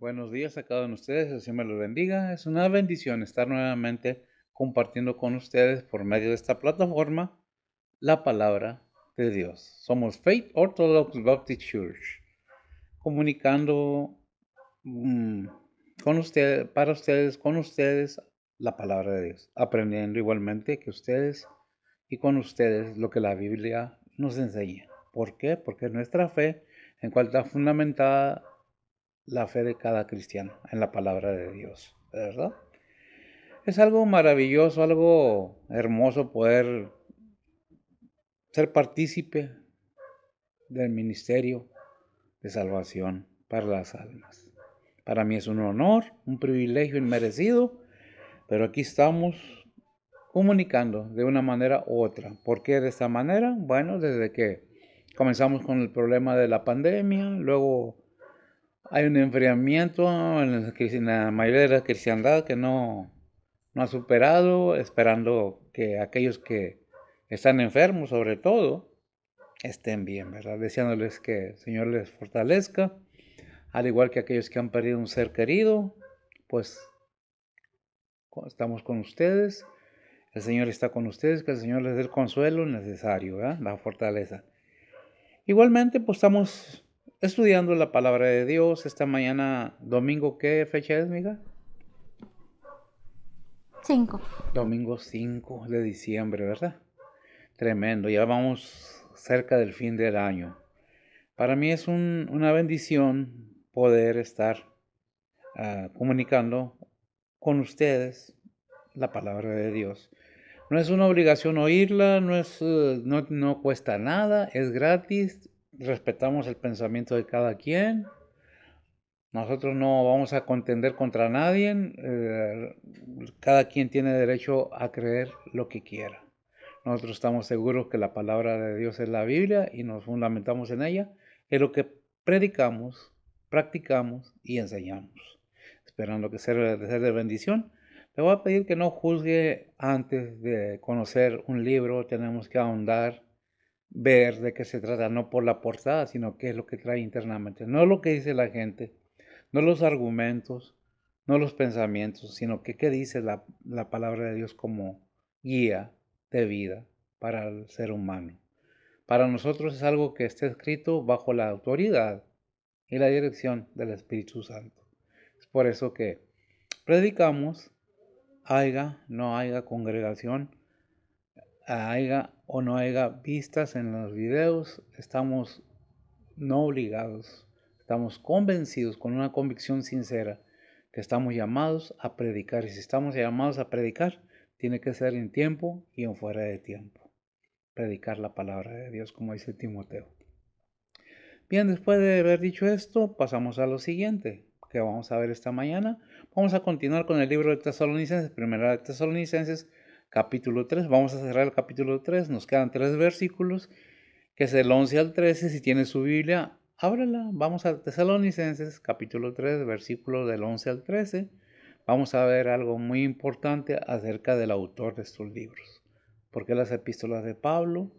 Buenos días a cada uno de ustedes, el Señor me los bendiga. Es una bendición estar nuevamente compartiendo con ustedes por medio de esta plataforma la palabra de Dios. Somos Faith Orthodox Baptist Church, comunicando con ustedes, para ustedes, con ustedes, la palabra de Dios, aprendiendo igualmente que ustedes y con ustedes lo que la Biblia nos enseña. ¿Por qué? Porque nuestra fe, en cual está fundamentada la fe de cada cristiano en la palabra de Dios, ¿verdad? Es algo maravilloso, algo hermoso poder ser partícipe del ministerio de salvación para las almas. Para mí es un honor, un privilegio inmerecido, pero aquí estamos comunicando de una manera u otra. ¿Por qué de esta manera? Bueno, desde que comenzamos con el problema de la pandemia, luego hay un enfriamiento en la mayoría de la cristiandad que no ha superado, esperando que aquellos que están enfermos, sobre todo, estén bien, ¿verdad? Deseándoles que el Señor les fortalezca, al igual que aquellos que han perdido un ser querido, pues estamos con ustedes, el Señor está con ustedes, que el Señor les dé el consuelo necesario, ¿verdad? La fortaleza. Igualmente, pues estamos estudiando la palabra de Dios esta mañana, domingo, ¿qué fecha es, amiga? 5. Domingo 5 de diciembre, ¿verdad? Tremendo, ya vamos cerca del fin del año. Para mí es una bendición poder estar comunicando con ustedes la palabra de Dios. No es una obligación oírla, no cuesta nada, es gratis, respetamos el pensamiento de cada quien. Nosotros no vamos a contender contra nadie, cada quien tiene derecho a creer lo que quiera. Nosotros estamos seguros que la palabra de Dios es la Biblia y nos fundamentamos en ella, es lo que predicamos, practicamos y enseñamos. Esperando que sea de bendición. Le voy a pedir que no juzgue antes de conocer un libro, tenemos que ahondar, ver de qué se trata, no por la portada, sino qué es lo que trae internamente, no lo que dice la gente, no los argumentos, no los pensamientos, sino que qué dice la palabra de Dios como guía de vida para el ser humano. Para nosotros es algo que está escrito bajo la autoridad y la dirección del Espíritu Santo. Es por eso que predicamos, no haya congregación, haya o no haya vistas en los videos, estamos no obligados, estamos convencidos con una convicción sincera que estamos llamados a predicar. Y si estamos llamados a predicar, tiene que ser en tiempo y en fuera de tiempo. Predicar la palabra de Dios, como dice Timoteo. Bien, después de haber dicho esto, pasamos a lo siguiente que vamos a ver esta mañana. Vamos a continuar con el libro de Tesalonicenses, primera de Tesalonicenses, capítulo 3. Vamos a cerrar el capítulo 3, nos quedan 3 versículos, que es el 11 al 13. Si tiene su Biblia, ábrala. Vamos a Tesalonicenses, capítulo 3, versículo del 11 al 13. Vamos a ver algo muy importante acerca del autor de estos libros. ¿Por qué las epístolas de Pablo?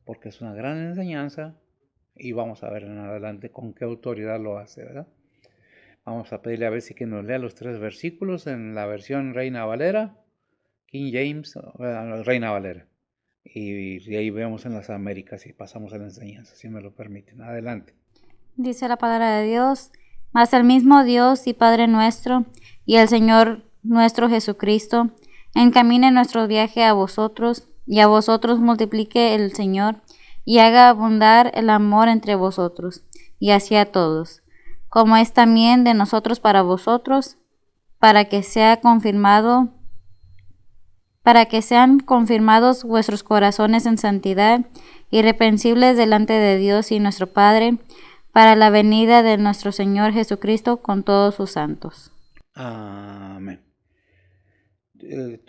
Porque es una gran enseñanza y vamos a ver en adelante con qué autoridad lo hace, ¿verdad? Vamos a pedirle a ver si que nos lea los 3 versículos en la versión Reina Valera, King James, Reina Valera. Y ahí vemos en las Américas y pasamos a la enseñanza, si me lo permiten. Adelante. Dice la palabra de Dios: mas el mismo Dios y Padre nuestro y el Señor nuestro Jesucristo encamine nuestro viaje a vosotros, y a vosotros multiplique el Señor, y haga abundar el amor entre vosotros, y hacia todos, como es también de nosotros para vosotros, para que sean confirmados vuestros corazones en santidad, irreprensibles delante de Dios y nuestro Padre, para la venida de nuestro Señor Jesucristo con todos sus santos. Amén. El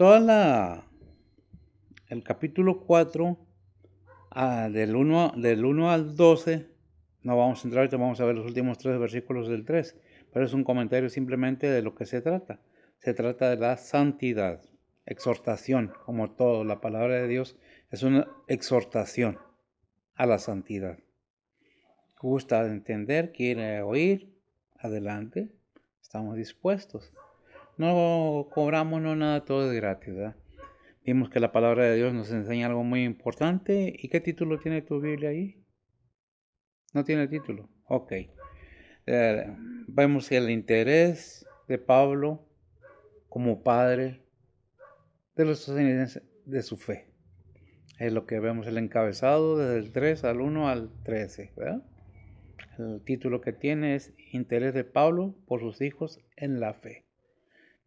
capítulo 4, del 1 al 12, no vamos a entrar ahorita, vamos a ver los últimos 3 versículos del 3, pero es un comentario simplemente de lo que se trata. Se trata de la santidad, exhortación, como todo, la palabra de Dios es una exhortación a la santidad. Gusta entender, quiere oír, adelante. estamos dispuestos. No cobramos no nada, todo es gratis, ¿verdad? Vimos que la palabra de Dios nos enseña algo muy importante. ¿Y qué título tiene tu Biblia ahí? No tiene título. Ok. Vemos el interés de Pablo como padre de los sostenientes de su fe. Es lo que vemos el encabezado desde el 3 al 1 al 13, ¿verdad? El título que tiene es Interés de Pablo por sus hijos en la fe.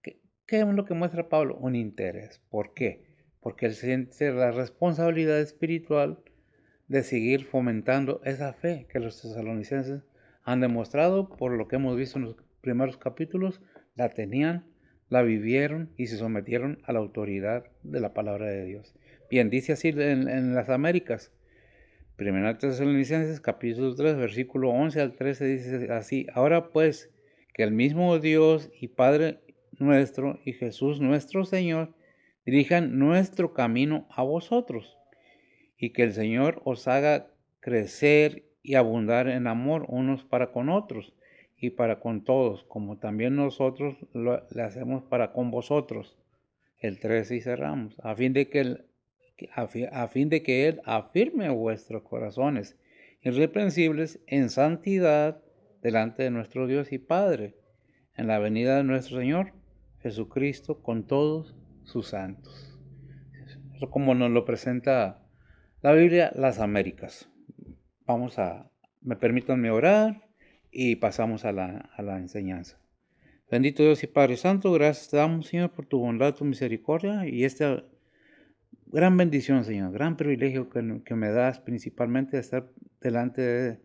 ¿Qué es lo que muestra Pablo? Un interés. ¿Por qué? Porque él siente la responsabilidad espiritual de seguir fomentando esa fe que los tesalonicenses han demostrado, por lo que hemos visto en los primeros capítulos, la tenían, la vivieron y se sometieron a la autoridad de la palabra de Dios. Bien, dice así en las Américas. Primera Tesalonicenses capítulo 3, versículo 11 al 13 dice así: ahora pues, que el mismo Dios y Padre nuestro y Jesús nuestro Señor dirijan nuestro camino a vosotros, y que el Señor os haga crecer y abundar en amor unos para con otros y para con todos, como también nosotros le hacemos para con vosotros. El 13 y cerramos, a fin de que Él afirme vuestros corazones irreprensibles en santidad delante de nuestro Dios y Padre, en la venida de nuestro Señor Jesucristo con todos sus santos. Eso como nos lo presenta la Biblia, las Américas. Me permítanme orar y pasamos a la enseñanza. Bendito Dios y Padre Santo, gracias te damos, Señor, por tu bondad, tu misericordia y esta gran bendición, Señor, gran privilegio que me das principalmente de estar delante de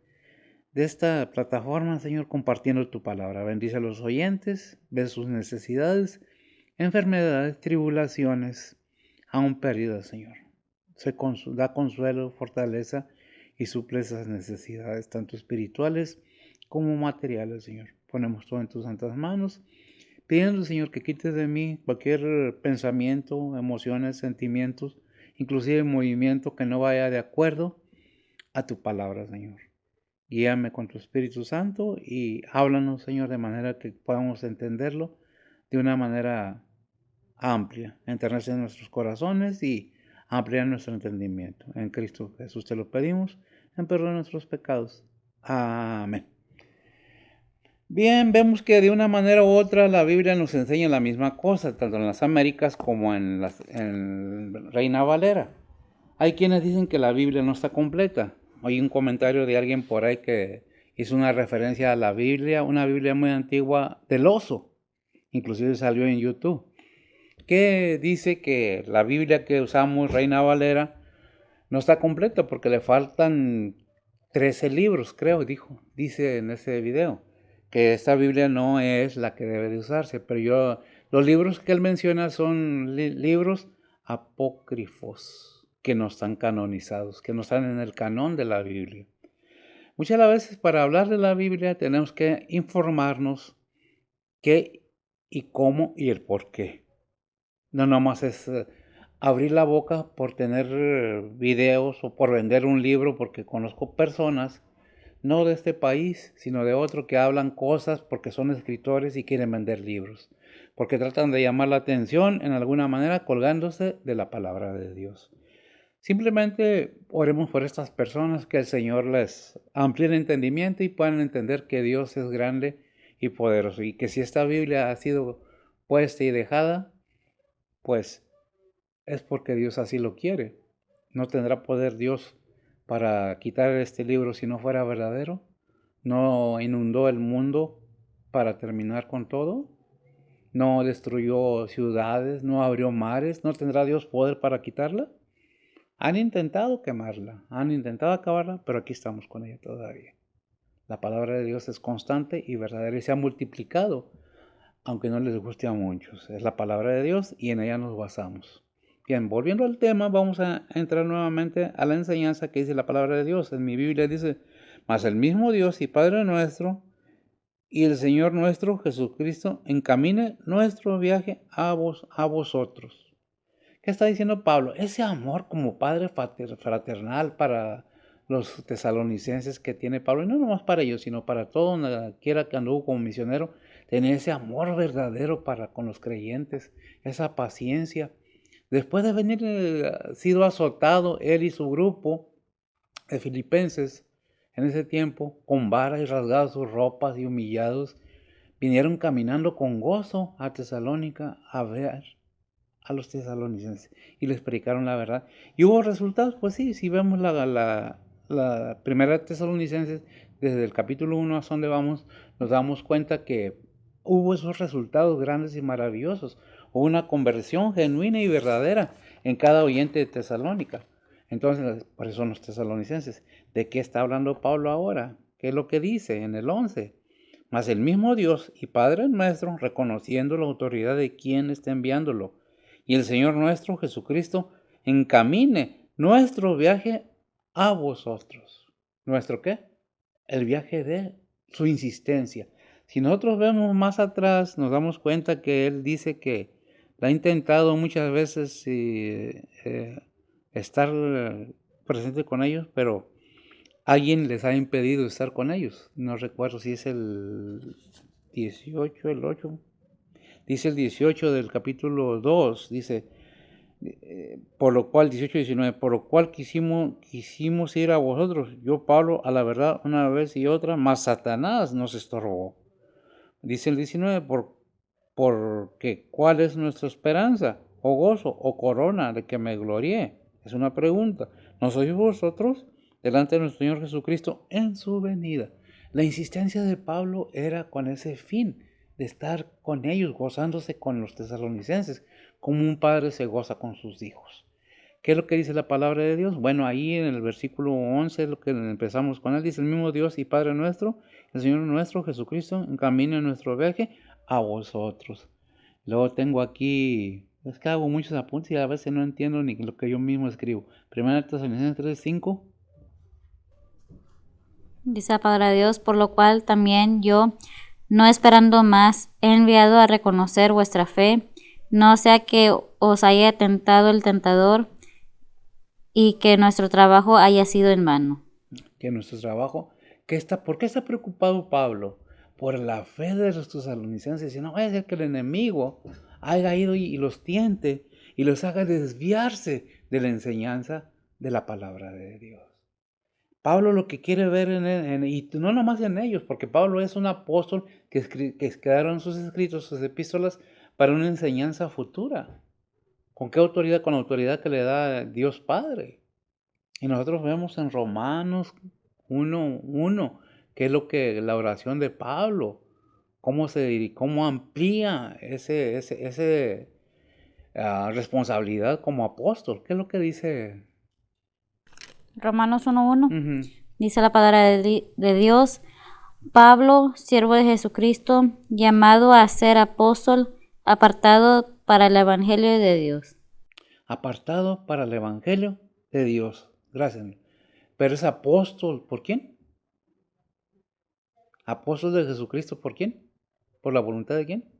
esta plataforma, Señor, compartiendo tu palabra. Bendice a los oyentes, ve sus necesidades, enfermedades, tribulaciones, aún pérdidas, Señor. Da consuelo, fortaleza y suple esas necesidades, tanto espirituales como materiales, Señor. Ponemos todo en tus santas manos, pidiendo, Señor, que quites de mí cualquier pensamiento, emociones, sentimientos, inclusive movimiento que no vaya de acuerdo a tu palabra, Señor. Guíame con tu Espíritu Santo y háblanos, Señor, de manera que podamos entenderlo de una manera amplia, enternecer nuestros corazones y ampliar nuestro entendimiento. En Cristo Jesús te lo pedimos, en perdón de nuestros pecados. Amén. Bien, vemos que de una manera u otra la Biblia nos enseña la misma cosa, tanto en las Américas como en Reina Valera. Hay quienes dicen que la Biblia no está completa. Hay un comentario de alguien por ahí que hizo una referencia a la Biblia, una Biblia muy antigua del oso, inclusive salió en YouTube, que dice que la Biblia que usamos, Reina Valera, no está completa porque le faltan 13 libros, creo, dice en ese video, que esta Biblia no es la que debe de usarse, pero los libros que él menciona son libros apócrifos, que no están canonizados, que no están en el canon de la Biblia. Muchas veces para hablar de la Biblia tenemos que informarnos qué y cómo y el por qué. No nomás es abrir la boca por tener videos o por vender un libro, porque conozco personas, no de este país, sino de otro, que hablan cosas porque son escritores y quieren vender libros, porque tratan de llamar la atención en alguna manera colgándose de la palabra de Dios. Simplemente oremos por estas personas, que el Señor les amplíe el entendimiento y puedan entender que Dios es grande y poderoso, y que si esta Biblia ha sido puesta y dejada, pues es porque Dios así lo quiere. ¿No tendrá poder Dios para quitar este libro si no fuera verdadero? ¿No inundó el mundo para terminar con todo? ¿No destruyó ciudades? ¿No abrió mares? ¿No tendrá Dios poder para quitarla? Han intentado quemarla, han intentado acabarla, pero aquí estamos con ella todavía. La palabra de Dios es constante y verdadera y se ha multiplicado, aunque no les guste a muchos. Es la palabra de Dios y en ella nos basamos. Bien, volviendo al tema, vamos a entrar nuevamente a la enseñanza que dice la palabra de Dios. En mi Biblia dice: mas el mismo Dios y Padre nuestro y el Señor nuestro Jesucristo encamine nuestro viaje a vosotros. ¿Qué está diciendo Pablo? Ese amor como padre fraternal para los tesalonicenses que tiene Pablo, y no nomás para ellos, sino para todo donde quiera que anduvo como misionero, tener ese amor verdadero para con los creyentes, esa paciencia. Después de venir sido azotado él y su grupo de filipenses en ese tiempo, con varas y rasgadas sus ropas y humillados, vinieron caminando con gozo a Tesalónica a ver a los tesalonicenses y les predicaron la verdad. ¿Y hubo resultados? Pues sí, si vemos la primera de Tesalonicenses, desde el capítulo 1 a donde vamos, nos damos cuenta que hubo esos resultados grandes y maravillosos. Hubo una conversión genuina y verdadera en cada oyente de Tesalónica. Entonces, por eso son los tesalonicenses. ¿De qué está hablando Pablo ahora? ¿Qué es lo que dice en el 11? Mas el mismo Dios y Padre nuestro, reconociendo la autoridad de quien está enviándolo, y el Señor nuestro Jesucristo, encamine nuestro viaje a vosotros. ¿Nuestro qué? El viaje de su insistencia. Si nosotros vemos más atrás, nos damos cuenta que Él dice que ha intentado muchas veces estar presente con ellos, pero alguien les ha impedido estar con ellos. No recuerdo si es el 18, el 8. Dice el 18 del capítulo 2, dice, por lo cual, 18-19, por lo cual quisimos ir a vosotros, yo Pablo, a la verdad una vez y otra, mas Satanás nos estorbó. Dice el 19, porque ¿cuál es nuestra esperanza, o gozo, o corona de que me glorié? Es una pregunta. ¿No sois vosotros delante de nuestro Señor Jesucristo en su venida? La insistencia de Pablo era con ese fin, de estar con ellos, gozándose con los tesalonicenses, como un padre se goza con sus hijos. ¿Qué es lo que dice la palabra de Dios? Bueno, ahí en el versículo 11, lo que empezamos con él, dice el mismo Dios y Padre nuestro, el Señor nuestro Jesucristo, encamina nuestro viaje a vosotros. Luego tengo aquí, es que hago muchos apuntes y a veces no entiendo ni lo que yo mismo escribo. Primera Tesalonicenses 3:5. Dice la palabra de Dios, por lo cual también yo, no esperando más, he enviado a reconocer vuestra fe, no sea que os haya tentado el tentador y que nuestro trabajo haya sido en vano. Que nuestro trabajo, ¿por qué está preocupado Pablo? Por la fe de los tesalonicenses. Y no vaya a ser que el enemigo haya ido y los tiente y los haga desviarse de la enseñanza de la palabra de Dios. Pablo lo que quiere ver y no nomás en ellos, porque Pablo es un apóstol que quedaron sus escritos, sus epístolas, para una enseñanza futura. ¿Con qué autoridad? Con la autoridad que le da Dios Padre. Y nosotros vemos en Romanos 1:1, que es lo que la oración de Pablo, cómo amplía ese responsabilidad como apóstol. ¿Qué es lo que dice? Romanos 1:1 Ujú. dice la palabra de Dios, Pablo, siervo de Jesucristo, llamado a ser apóstol, apartado para el Evangelio de Dios. Apartado para el Evangelio de Dios. Gracias. Pero es apóstol, ¿por quién? Apóstol de Jesucristo, ¿por quién? ¿Por la voluntad de quién?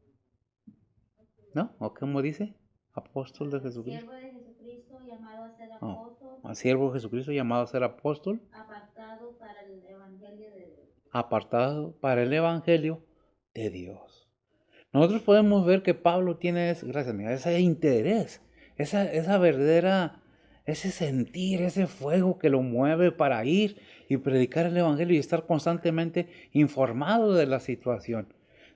¿No? ¿O cómo dice? Apóstol de Jesucristo. Siervo de Jesucristo, llamado a ser Oh, apóstol, a siervo de Jesucristo llamado a ser apóstol, apartado para el Evangelio de Dios. apartado para el Evangelio de Dios. Nosotros podemos ver que Pablo tiene, gracias amiga, ese interés, esa verdadera, ese sentir, ese fuego que lo mueve para ir y predicar el Evangelio y estar constantemente informado de la situación.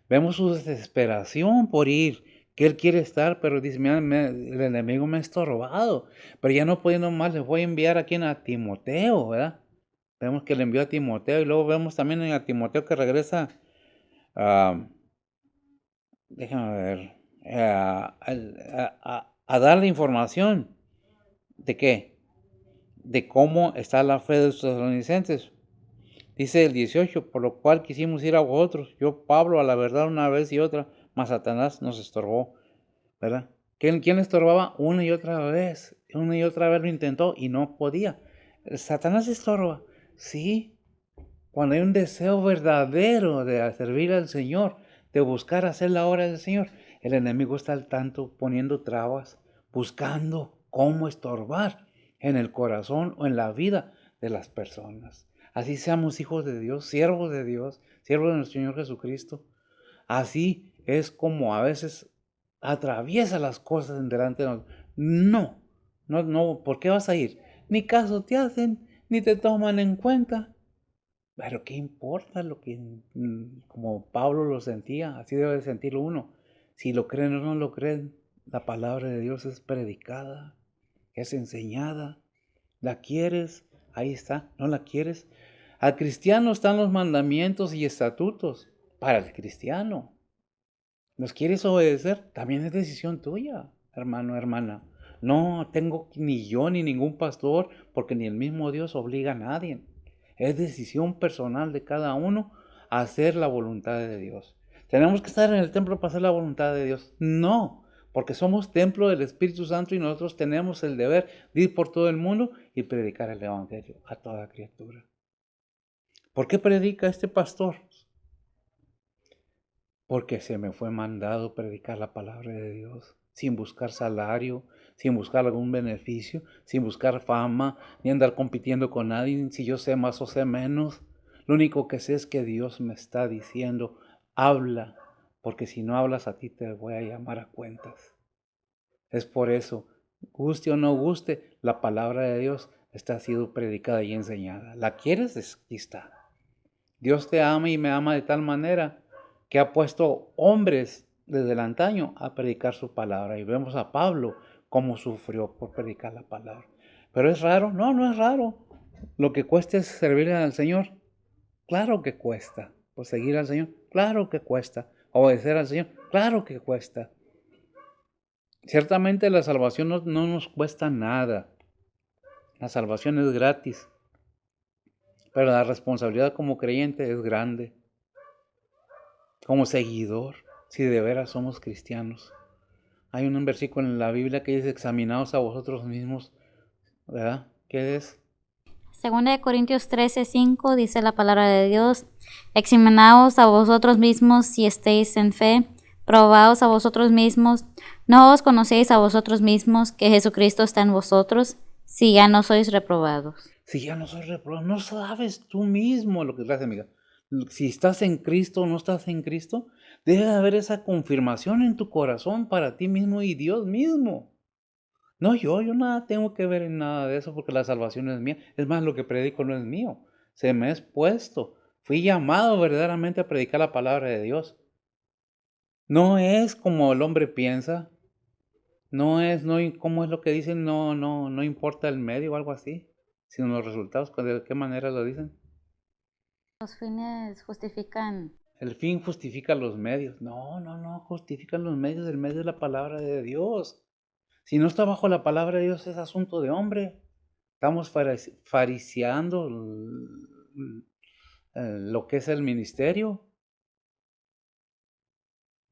Vemos su desesperación por ir, que él quiere estar, pero dice, mira, el enemigo me ha estorbado, pero ya no pudiendo más, les voy a enviar aquí a Timoteo, ¿verdad? Vemos que le envió a Timoteo y luego vemos también a Timoteo que regresa a... déjame ver, a darle información de qué, de cómo está la fe de los estadounidenses. Dice el 18, por lo cual quisimos ir a vosotros, yo Pablo a la verdad una vez y otra, mas Satanás nos estorbó, ¿verdad? ¿Quién estorbaba? Una y otra vez lo intentó y no podía. Satanás estorba, sí, cuando hay un deseo verdadero de servir al Señor, de buscar hacer la obra del Señor, el enemigo está al tanto poniendo trabas, buscando cómo estorbar en el corazón o en la vida de las personas. Así seamos hijos de Dios, siervos de nuestro Señor Jesucristo. Así es como a veces atraviesa las cosas en delante de nosotros. No, ¿por qué vas a ir? Ni caso te hacen, ni te toman en cuenta. Pero ¿qué importa lo que, como Pablo lo sentía? Así debe sentirlo uno. Si lo creen o no lo creen, la palabra de Dios es predicada, es enseñada. ¿La quieres? Ahí está. ¿No la quieres? Al cristiano están los mandamientos y estatutos. Para el cristiano. ¿Los quieres obedecer? También es decisión tuya, hermano, hermana. No tengo ni yo ni ningún pastor, porque ni el mismo Dios obliga a nadie. Es decisión personal de cada uno hacer la voluntad de Dios. ¿Tenemos que estar en el templo para hacer la voluntad de Dios? No, porque somos templo del Espíritu Santo y nosotros tenemos el deber de ir por todo el mundo y predicar el Evangelio a toda criatura. ¿Por qué predica este pastor? Porque se me fue mandado predicar la palabra de Dios, sin buscar salario, sin buscar algún beneficio, sin buscar fama, ni andar compitiendo con nadie, si yo sé más o sé menos. Lo único que sé es que Dios me está diciendo, habla, porque si no hablas a ti te voy a llamar a cuentas. Es por eso, guste o no guste, la palabra de Dios está siendo predicada y enseñada. ¿La quieres? Aquí está. Dios te ama y me ama de tal manera que ha puesto hombres desde el antaño a predicar su palabra. Y vemos a Pablo cómo sufrió por predicar la palabra. ¿Pero es raro? No, no es raro. Lo que cuesta es servirle al Señor. Claro que cuesta. Pues seguir al Señor, claro que cuesta. Obedecer al Señor, claro que cuesta. Ciertamente la salvación no nos cuesta nada. La salvación es gratis. Pero la responsabilidad como creyente es grande. Como seguidor, si de veras somos cristianos. Hay un versículo en la Biblia que dice, examinaos a vosotros mismos, ¿verdad? ¿Qué es? Segunda de Corintios 13:5 dice la palabra de Dios, examinaos a vosotros mismos si estéis en fe, probaos a vosotros mismos, no os conocéis a vosotros mismos que Jesucristo está en vosotros, si ya no sois reprobados. Si ya no soy reprobado, no sabes tú mismo lo que es, gracias amiga. Si estás en Cristo o no estás en Cristo, debe haber esa confirmación en tu corazón para ti mismo y Dios mismo. No, yo nada tengo que ver en nada de eso porque la salvación es mía. Es más, lo que predico no es mío. Se me es puesto. Fui llamado verdaderamente a predicar la palabra de Dios. No es como el hombre piensa. ¿Cómo es lo que dicen? No importa el medio o algo así, sino los resultados. ¿De qué manera lo dicen? Los fines justifican. El fin justifica los medios. No justifican los medios. El medio es la palabra de Dios. Si no está bajo la palabra de Dios, es asunto de hombre. Estamos fariseando lo que es el ministerio.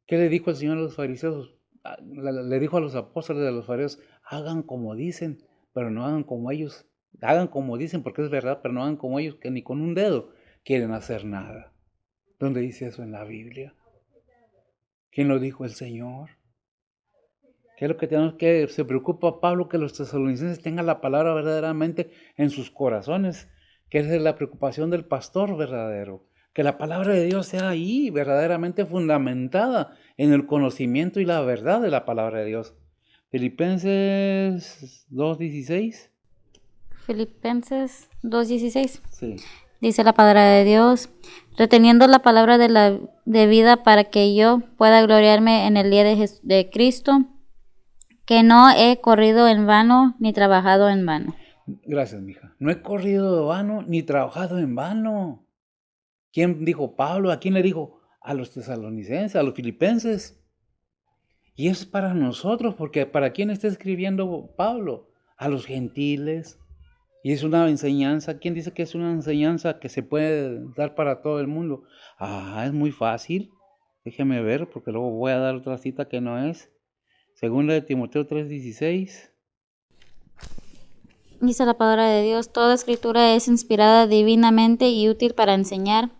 ¿Qué le dijo el Señor a los fariseos? Le dijo a los apóstoles de los fariseos, hagan como dicen, pero no hagan como ellos. Hagan como dicen porque es verdad, pero no hagan como ellos, que ni con un dedo quieren hacer nada. ¿Dónde dice eso en la Biblia? ¿Quién lo dijo? El Señor. ¿Qué es lo que tenemos que? Se preocupa Pablo que los tesalonicenses tengan la palabra verdaderamente en sus corazones, que esa es la preocupación del pastor verdadero. Que la palabra de Dios sea ahí, verdaderamente fundamentada en el conocimiento y la verdad de la palabra de Dios. Filipenses 2:16. Filipenses 2:16. Sí. Dice la palabra de Dios, reteniendo la palabra de vida para que yo pueda gloriarme en el día de Cristo, que no he corrido en vano ni trabajado en vano. Gracias, mija. No he corrido de vano ni trabajado en vano. ¿Quién dijo? Pablo. ¿A quién le dijo? A los tesalonicenses, a los filipenses. Y eso es para nosotros, porque ¿para quién está escribiendo Pablo? A los gentiles. Y es una enseñanza. ¿Quién dice que es una enseñanza que se puede dar para todo el mundo? Es muy fácil. Déjeme ver, porque luego voy a dar otra cita que no es. Segunda de Timoteo 3:16. Dice la palabra de Dios, toda escritura es inspirada divinamente y útil para enseñar,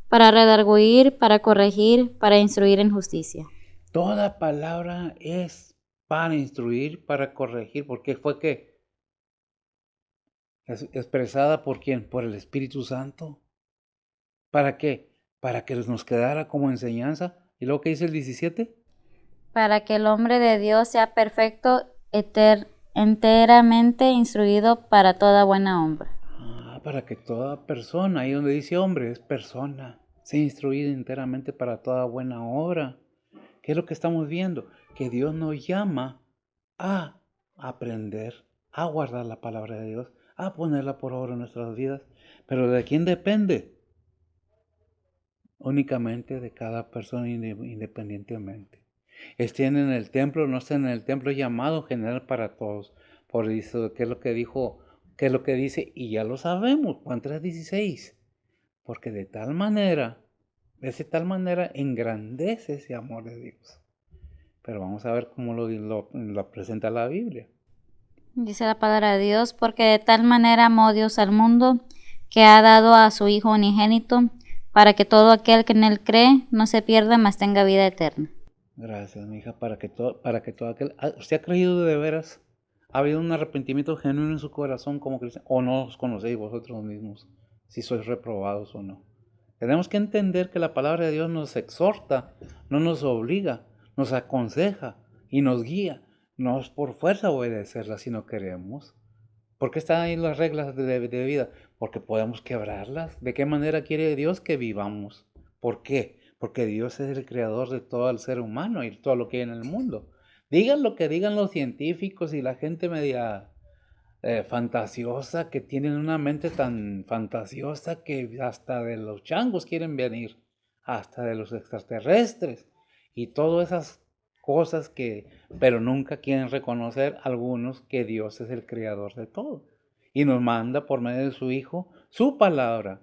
para redarguir, para corregir, para instruir en justicia. Toda palabra es para instruir, para corregir, porque fue que es expresada por quién, por el Espíritu Santo. ¿Para qué? Para que nos quedara como enseñanza ¿Y luego qué dice el 17? Para que el hombre de Dios sea perfecto, enteramente instruido para toda buena obra. Para que toda persona, ahí donde dice hombre, es persona, sea instruida enteramente para toda buena obra. ¿Qué es lo que estamos viendo? Que Dios nos llama a aprender, a guardar la palabra de Dios, a ponerla por obra en nuestras vidas. Pero ¿de quién depende? Únicamente de cada persona independientemente. Estén en el templo, no estén en el templo, es llamado general para todos. Por eso, ¿qué es lo que dijo? ¿Qué es lo que dice? Y ya lo sabemos, Juan 3:16. Porque de tal manera engrandece ese amor de Dios. Pero vamos a ver cómo lo presenta la Biblia. Dice la palabra de Dios, porque de tal manera amó Dios al mundo, que ha dado a su Hijo unigénito, para que todo aquel que en él cree no se pierda, mas tenga vida eterna. Gracias, mi hija, para que todo aquel... ¿Usted ha creído de veras? ¿Ha habido un arrepentimiento genuino en su corazón como cristiano? ¿O no os conocéis vosotros mismos si sois reprobados o no? Tenemos que entender que la palabra de Dios nos exhorta, no nos obliga, nos aconseja y nos guía. No es por fuerza obedecerla si no queremos. ¿Por qué están ahí las reglas de vida? Porque podemos quebrarlas. ¿De qué manera quiere Dios que vivamos? ¿Por qué? Porque Dios es el creador de todo el ser humano y todo lo que hay en el mundo. Digan lo que digan los científicos y la gente media fantasiosa, que tienen una mente tan fantasiosa que hasta de los changos quieren venir, hasta de los extraterrestres y todas esas cosas pero nunca quieren reconocer algunos que Dios es el creador de todo y nos manda por medio de su Hijo su palabra,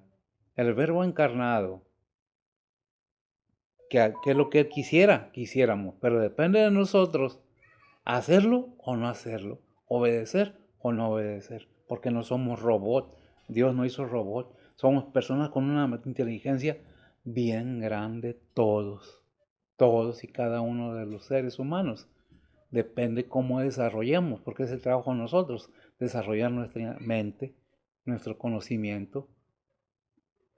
el Verbo encarnado, que es lo que Él quisiéramos, pero depende de nosotros hacerlo o no hacerlo, obedecer o no obedecer, porque no somos robots. Dios no hizo robot, somos personas con una inteligencia bien grande, todos y cada uno de los seres humanos. Depende cómo desarrollemos, porque es el trabajo de nosotros, desarrollar nuestra mente, nuestro conocimiento.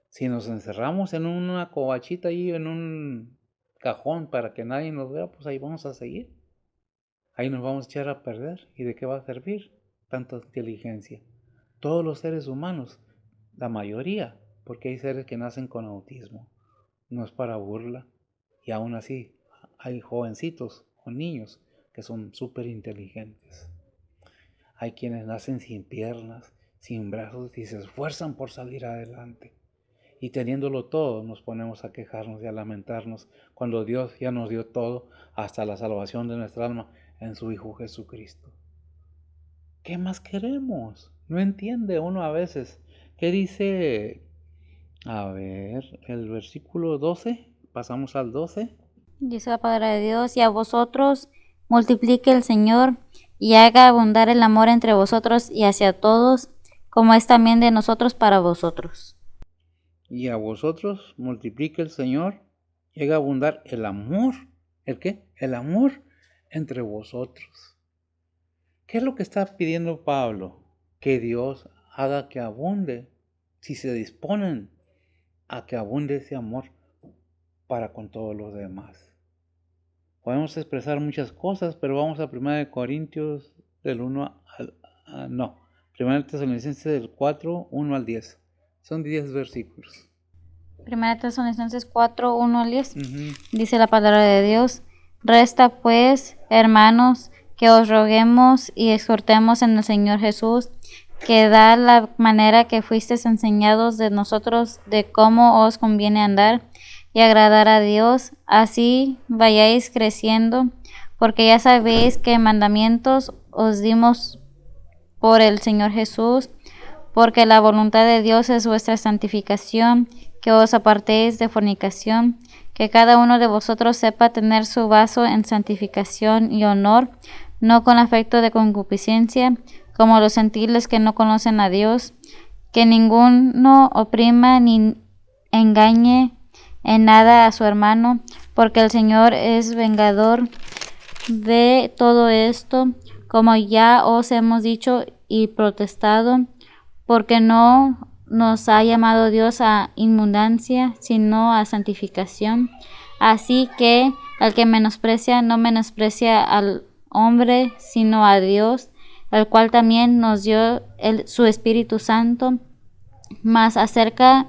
Si nos encerramos en una covachita ahí, en un cajón para que nadie nos vea, pues ahí vamos a seguir. Ahí nos vamos a echar a perder. ¿Y de qué va a servir tanta inteligencia? Todos los seres humanos, la mayoría, porque hay seres que nacen con autismo, no es para burla, y aún así hay jovencitos o niños que son súper inteligentes. Hay quienes nacen sin piernas, sin brazos y se esfuerzan por salir adelante. Y teniéndolo todo, nos ponemos a quejarnos y a lamentarnos cuando Dios ya nos dio todo, hasta la salvación de nuestra alma en su Hijo Jesucristo. ¿Qué más queremos? No entiende uno a veces. ¿Qué dice? A ver, el versículo 12. Pasamos al 12. Dice la palabra de Dios, y a vosotros multiplique el Señor y haga abundar el amor entre vosotros y hacia todos, como es también de nosotros para vosotros. Y a vosotros multiplique el Señor y haga abundar el amor. ¿El qué? El amor entre vosotros. ¿Qué es lo que está pidiendo Pablo? Que Dios haga que abunde, si se disponen a que abunde ese amor para con todos los demás. Podemos expresar muchas cosas, pero vamos a 1 Corintios del 1 al... 1 Tesalonicenses del 4, 1 al 10. Son 10 versículos. 1 Tesalonicenses 4, 1 al 10. Uh-huh. Dice la palabra de Dios, resta pues, hermanos, que os roguemos y exhortemos en el Señor Jesús, que da la manera que fuisteis enseñados de nosotros de cómo os conviene andar y agradar a Dios, así vayáis creciendo, porque ya sabéis que mandamientos os dimos por el Señor Jesús, porque la voluntad de Dios es vuestra santificación, que os apartéis de fornicación, que cada uno de vosotros sepa tener su vaso en santificación y honor, no con afecto de concupiscencia, como los gentiles que no conocen a Dios, que ninguno oprima ni engañe en nada a su hermano, porque el Señor es vengador de todo esto, como ya os hemos dicho y protestado, porque no nos ha llamado Dios a inmundancia, sino a santificación. Así que el que menosprecia no menosprecia al hombre, sino a Dios, el cual también nos dio su Espíritu Santo. Mas acerca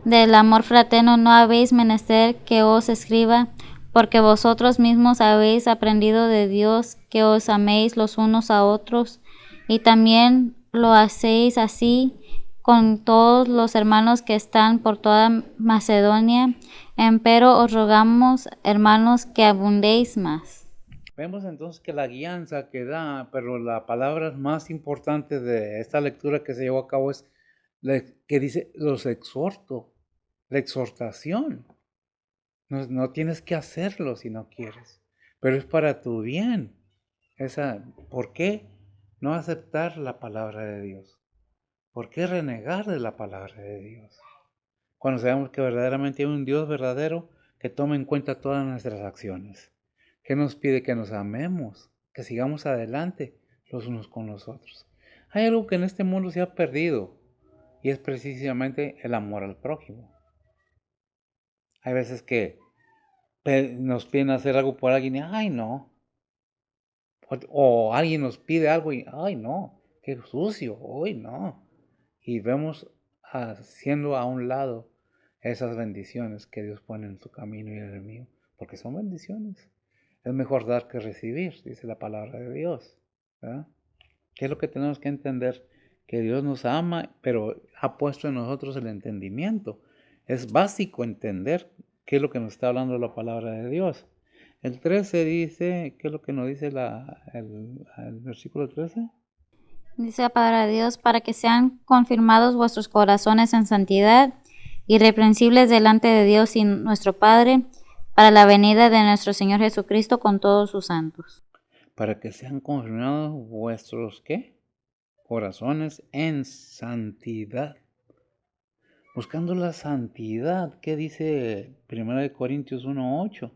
del amor fraterno no habéis menester que os escriba, porque vosotros mismos habéis aprendido de Dios que os améis los unos a otros, y también lo hacéis así con todos los hermanos que están por toda Macedonia. Empero os rogamos, hermanos, que abundéis más. Vemos entonces que la guianza que da, pero la palabra más importante de esta lectura que se llevó a cabo es que dice, los exhorto, la exhortación. No tienes que hacerlo si no quieres, pero es para tu bien. ¿Por qué no aceptar la palabra de Dios? ¿Por qué renegar de la palabra de Dios? Cuando sabemos que verdaderamente hay un Dios verdadero que toma en cuenta todas nuestras acciones, que nos pide que nos amemos, que sigamos adelante los unos con los otros. Hay algo que en este mundo se ha perdido y es precisamente el amor al prójimo. Hay veces que nos piden hacer algo por alguien y ¡ay no! O alguien nos pide algo y ¡ay no! ¡Qué sucio! ¡Ay no! Y vemos haciendo a un lado esas bendiciones que Dios pone en tu camino y en el mío, porque son bendiciones. Es mejor dar que recibir, dice la palabra de Dios, ¿verdad? ¿Qué es lo que tenemos que entender? Que Dios nos ama, pero ha puesto en nosotros el entendimiento. Es básico entender qué es lo que nos está hablando la palabra de Dios. El 13 dice, ¿qué es lo que nos dice el versículo 13? Dice la palabra de Dios, para que sean confirmados vuestros corazones en santidad, irreprensibles delante de Dios y nuestro Padre, para la venida de nuestro Señor Jesucristo con todos sus santos. Para que sean confirmados vuestros, ¿qué? Corazones en santidad. Buscando la santidad, ¿qué dice 1 Corintios 1:8?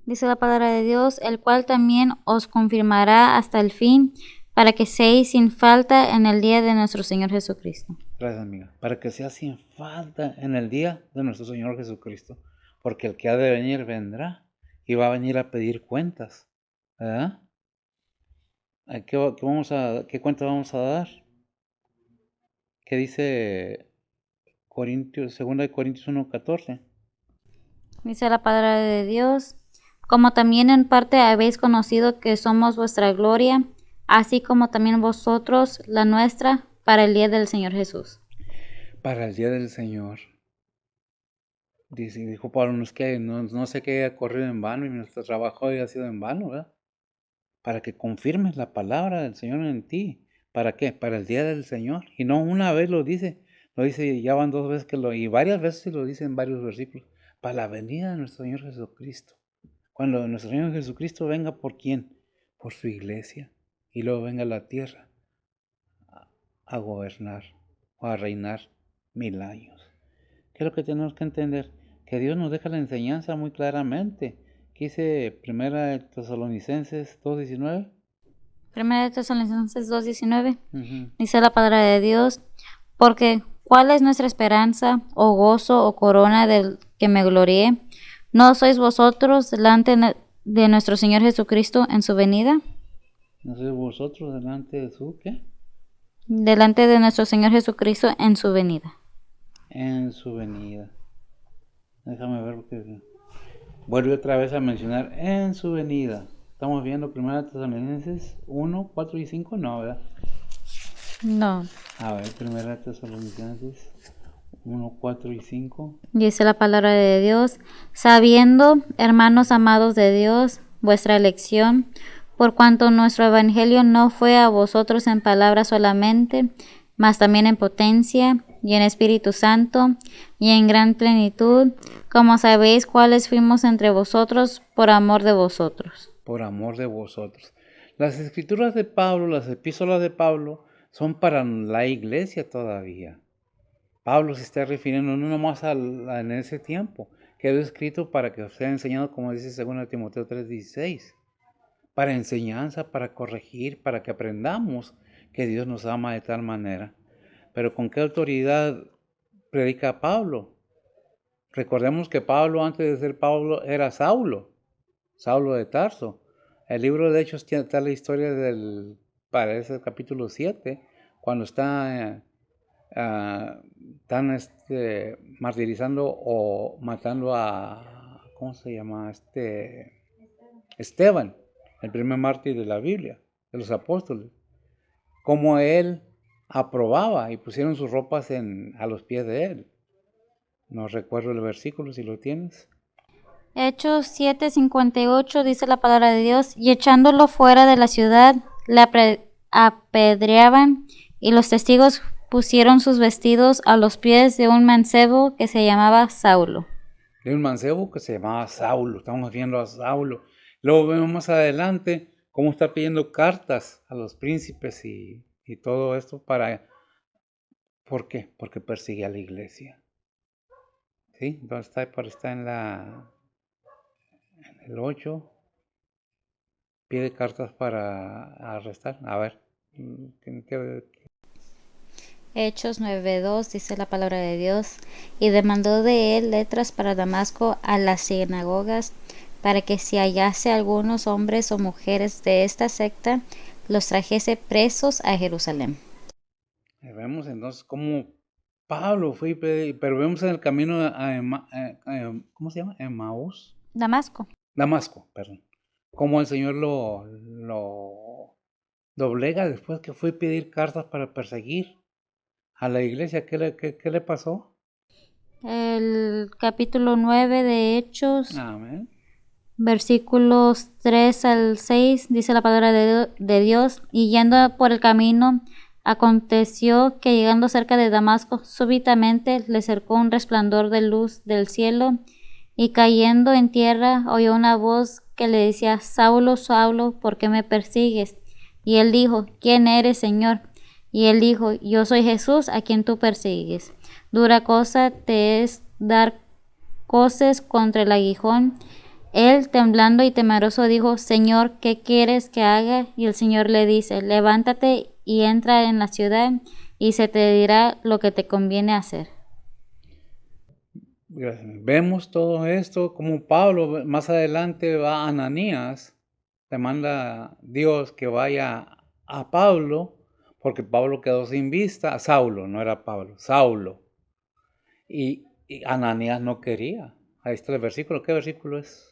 Dice la palabra de Dios, el cual también os confirmará hasta el fin, para que seáis sin falta en el día de nuestro Señor Jesucristo. Gracias, amiga. Para que sea sin falta en el día de nuestro Señor Jesucristo. Porque el que ha de venir vendrá y va a venir a pedir cuentas. ¿Verdad? ¿Qué cuenta vamos a dar? ¿Qué dice 2 Corintios 1:14? Dice la palabra de Dios, como también en parte habéis conocido que somos vuestra gloria, así como también vosotros la nuestra, para el día del Señor Jesús. Para el día del Señor. Dijo Pablo, no sé que haya corrido en vano y nuestro trabajo haya sido en vano, ¿verdad? Para que confirmes la palabra del Señor en ti. ¿Para qué? Para el día del Señor. Y no una vez lo dice ya van 2 veces y varias veces lo dice en varios versículos. Para la venida de nuestro Señor Jesucristo. Cuando nuestro Señor Jesucristo venga, ¿por quién? Por su iglesia. Y luego venga a la tierra a gobernar o a reinar 1000 años. ¿Qué es lo que tenemos que entender? Que Dios nos deja la enseñanza muy claramente. ¿Qué dice 1 Tesalonicenses 2:19? 1 Tesalonicenses 2:19 Uh-huh. dice la palabra de Dios, porque ¿cuál es nuestra esperanza, o gozo, o corona del que me glorié? ¿No sois vosotros delante de nuestro Señor Jesucristo en su venida? ¿No sois vosotros delante de su qué? Delante de nuestro Señor Jesucristo en su venida. En su venida. Déjame ver porque vuelve otra vez a mencionar en su venida. Estamos viendo 1 Tesalonicenses 1, 4 y 5, no, ¿verdad? No. A ver, 1 Tesalonicenses 1, 4 y 5. Dice la palabra de Dios, sabiendo, hermanos amados de Dios, vuestra elección, por cuanto nuestro evangelio no fue a vosotros en palabra solamente, mas también en potencia y en Espíritu Santo y en gran plenitud, como sabéis cuáles fuimos entre vosotros por amor de vosotros. Por amor de vosotros. Las escrituras de Pablo, las epístolas de Pablo, son para la iglesia todavía. Pablo se está refiriendo no nomás en ese tiempo, quedó escrito para que os sea enseñado, como dice 2 Timoteo 3:16, para enseñanza, para corregir, para que aprendamos que Dios nos ama de tal manera. Pero ¿con qué autoridad predica Pablo? Recordemos que Pablo, antes de ser Pablo, era Saulo, Saulo de Tarso. El libro de Hechos está la historia parece el capítulo 7, cuando están martirizando o matando a, ¿cómo se llama? Esteban, el primer mártir de la Biblia, de los apóstoles. Como él aprobaba y pusieron sus ropas a los pies de él. No recuerdo el versículo, si lo tienes. Hechos 7:58 dice la palabra de Dios, y echándolo fuera de la ciudad, le apedreaban, y los testigos pusieron sus vestidos a los pies de un mancebo que se llamaba Saulo. De un mancebo que se llamaba Saulo, estamos viendo a Saulo. Luego vemos más adelante cómo está pidiendo cartas a los príncipes y todo esto ¿por qué? Porque persigue a la iglesia. ¿Sí? Entonces está en el 8. Pide cartas para arrestar. A ver. Hechos 9:2 dice la palabra de Dios, y demandó de él letras para Damasco a las sinagogas, para que si hallase algunos hombres o mujeres de esta secta, los trajese presos a Jerusalén. Vemos entonces cómo Pablo fue, pero vemos en el camino ¿cómo se llama? Emaús. Damasco, perdón. Cómo el Señor lo doblega después que fue a pedir cartas para perseguir a la iglesia. ¿Qué le pasó? El capítulo 9 de Hechos, Amén. versículos 3 al 6, dice la palabra de Dios, y yendo por el camino, aconteció que llegando cerca de Damasco, súbitamente le cercó un resplandor de luz del cielo, y cayendo en tierra, oyó una voz que le decía, Saulo, Saulo, ¿por qué me persigues? Y él dijo, ¿quién eres, Señor? Y él dijo, yo soy Jesús, a quien tú persigues. Dura cosa te es dar coces contra el aguijón. Él, temblando y temeroso, dijo, Señor, ¿qué quieres que haga? Y el Señor le dice, levántate y entra en la ciudad, y se te dirá lo que te conviene hacer. Gracias. Vemos todo esto, como Pablo más adelante va a Ananías, le manda Dios que vaya a Pablo, porque Pablo quedó sin vista, a Saulo, no era Pablo, Saulo. Y Ananías no quería. Ahí está el versículo. ¿Qué versículo es?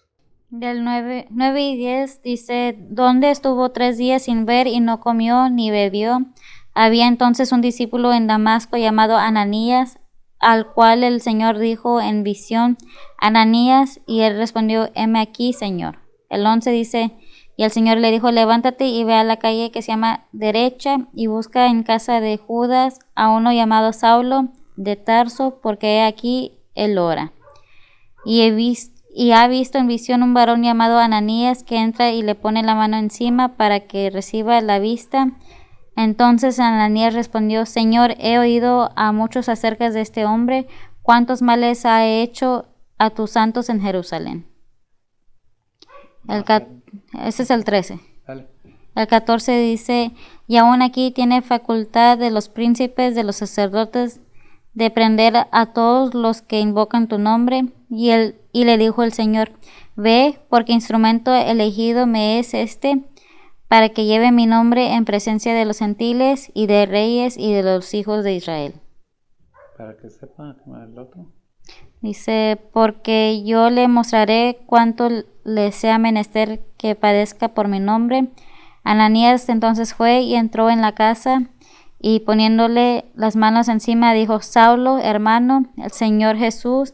Del 9 y 10 dice, donde estuvo 3 días sin ver y no comió ni bebió. Había entonces un discípulo en Damasco llamado Ananías, al cual el Señor dijo en visión, Ananías, y él respondió, heme aquí, Señor. El 11 dice, y el Señor le dijo, levántate y ve a la calle que se llama Derecha, y busca en casa de Judas a uno llamado Saulo de Tarso, porque he aquí él ora. Y ha visto en visión un varón llamado Ananías que entra y le pone la mano encima para que reciba la vista. Entonces Ananías respondió, Señor, he oído a muchos acerca de este hombre, cuántos males ha hecho a tus santos en Jerusalén. Ese es el 13. Dale. El 14 dice, y aún aquí tiene facultad de los príncipes, de los sacerdotes, de prender a todos los que invocan tu nombre. Y le dijo el Señor, ve, porque instrumento elegido me es este, para que lleve mi nombre en presencia de los gentiles y de reyes y de los hijos de Israel. Para que sepa el otro. Dice, porque yo le mostraré cuánto le sea menester que padezca por mi nombre. Ananías entonces fue y entró en la casa, y poniéndole las manos encima dijo, Saulo, hermano, el Señor Jesús,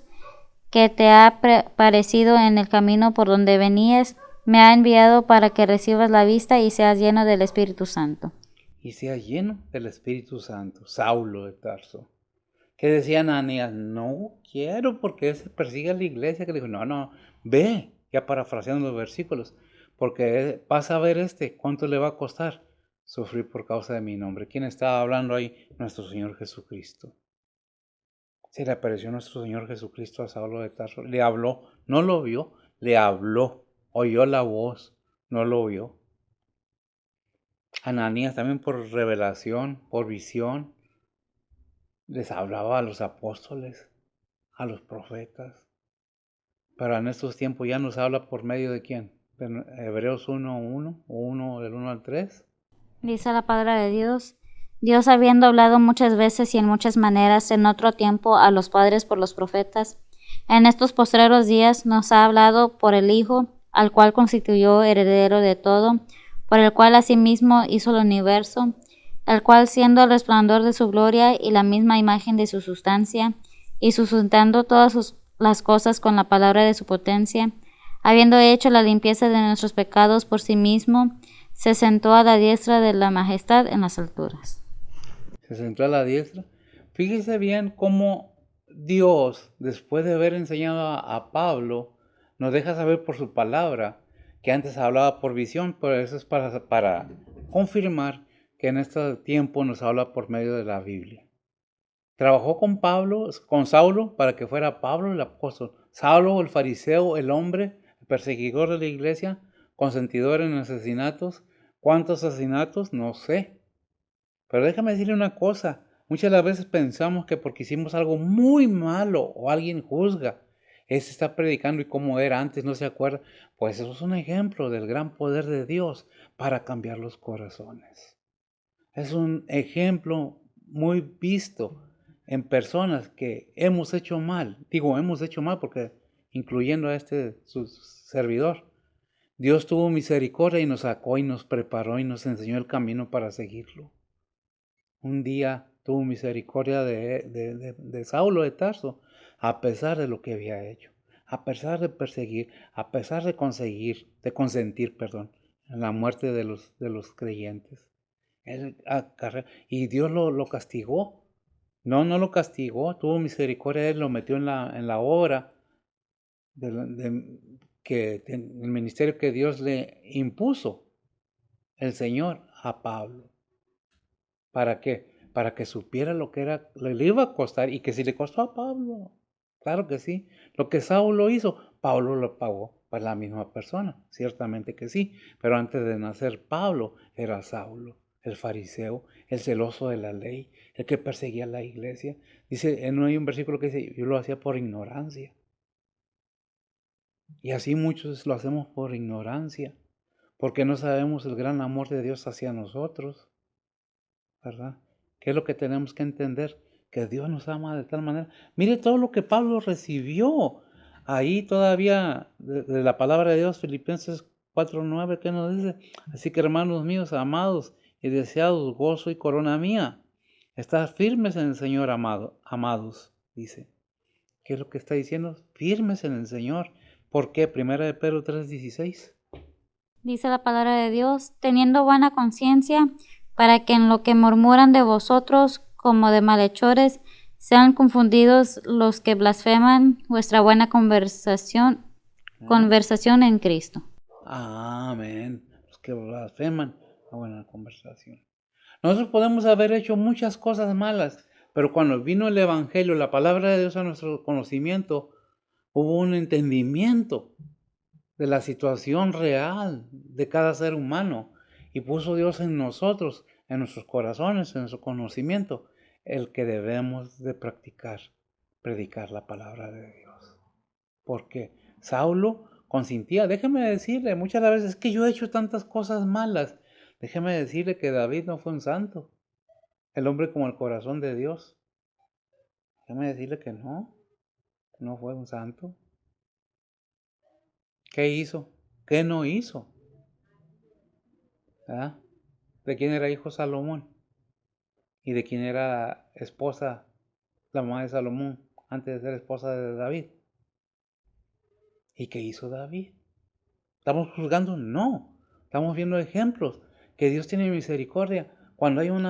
que te ha parecido en el camino por donde venías, me ha enviado para que recibas la vista y seas lleno del Espíritu Santo. Y sea lleno del Espíritu Santo, Saulo de Tarso. ¿Qué decía Ananías? No quiero, porque se persigue a la iglesia. Que le dijo, no, ve, ya parafraseando los versículos, porque vas a ver cuánto le va a costar sufrir por causa de mi nombre. ¿Quién estaba hablando ahí? Nuestro Señor Jesucristo. Se le apareció nuestro Señor Jesucristo a Saulo de Tarso. Le habló, no lo vio, le habló, oyó la voz, no lo vio. Ananías también por revelación, por visión, les hablaba a los apóstoles, a los profetas. Pero en estos tiempos ya nos habla por medio de ¿quién? En Hebreos 1:1 o 1 del 1 al 3. Dice la palabra de Dios. Dios, habiendo hablado muchas veces y en muchas maneras en otro tiempo a los padres por los profetas, en estos postreros días nos ha hablado por el Hijo, al cual constituyó heredero de todo, por el cual asimismo hizo el universo, el cual siendo el resplandor de su gloria y la misma imagen de su sustancia, y sustentando todas las cosas con la palabra de su potencia, habiendo hecho la limpieza de nuestros pecados por sí mismo, se sentó a la diestra de la majestad en las alturas. Se sentó a la diestra. Fíjese bien cómo Dios, después de haber enseñado a Pablo, nos deja saber por su palabra que antes hablaba por visión, pero eso es para confirmar que en este tiempo nos habla por medio de la Biblia. Trabajó con Saulo, para que fuera Pablo el apóstol. Saulo, el fariseo, el hombre, el perseguidor de la iglesia, consentidor en asesinatos. ¿Cuántos asesinatos? No sé. Pero déjame decirle una cosa. Muchas de las veces pensamos que porque hicimos algo muy malo o alguien juzga, ese está predicando y cómo era antes, no se acuerda. Pues eso es un ejemplo del gran poder de Dios para cambiar los corazones. Es un ejemplo muy visto en personas que hemos hecho mal. Digo, hemos hecho mal porque incluyendo a su servidor. Dios tuvo misericordia y nos sacó y nos preparó y nos enseñó el camino para seguirlo. Un día tuvo misericordia de Saulo de Tarso, a pesar de lo que había hecho, a pesar de perseguir, a pesar de consentir, en la muerte de los creyentes. Y Dios lo castigó. No lo castigó, tuvo misericordia, Él lo metió en la obra el ministerio que Dios le impuso, el Señor, a Pablo. ¿Para qué? Para que supiera lo que le iba a costar y que si le costó a Pablo, claro que sí. Lo que Saulo hizo, Pablo lo pagó para la misma persona, ciertamente que sí. Pero antes de nacer Pablo era Saulo, el fariseo, el celoso de la ley, el que perseguía a la iglesia. Dice, no hay un versículo que dice, yo lo hacía por ignorancia. Y así muchos lo hacemos por ignorancia, porque no sabemos el gran amor de Dios hacia nosotros, ¿verdad? ¿Qué es lo que tenemos que entender? Que Dios nos ama de tal manera. Mire todo lo que Pablo recibió ahí todavía de la palabra de Dios, Filipenses 4:9, ¿qué nos dice? Así que hermanos míos, amados y deseados, gozo y corona mía, estad firmes en el Señor, amados, dice. ¿Qué es lo que está diciendo? Firmes en el Señor. ¿Por qué? Primera de Pedro 3:16. Dice la palabra de Dios, teniendo buena conciencia, para que en lo que murmuran de vosotros como de malhechores, sean confundidos los que blasfeman vuestra buena conversación en Cristo. Amén. Los que blasfeman la buena conversación. Nosotros podemos haber hecho muchas cosas malas, pero cuando vino el Evangelio, la palabra de Dios a nuestro conocimiento, hubo un entendimiento de la situación real de cada ser humano y puso Dios en nosotros, en nuestros corazones, en nuestro conocimiento, el que debemos de predicar la palabra de Dios. Porque Saulo consentía, déjeme decirle, muchas veces es que yo he hecho tantas cosas malas, déjeme decirle que David no fue un santo, el hombre con el corazón de Dios, déjeme decirle que no fue un santo. ¿Qué hizo? ¿Qué no hizo? ¿Verdad? ¿De quién era hijo Salomón? ¿Y de quién era esposa, la mamá de Salomón, antes de ser esposa de David? ¿Y qué hizo David? ¿Estamos juzgando? No. Estamos viendo ejemplos que Dios tiene misericordia cuando hay un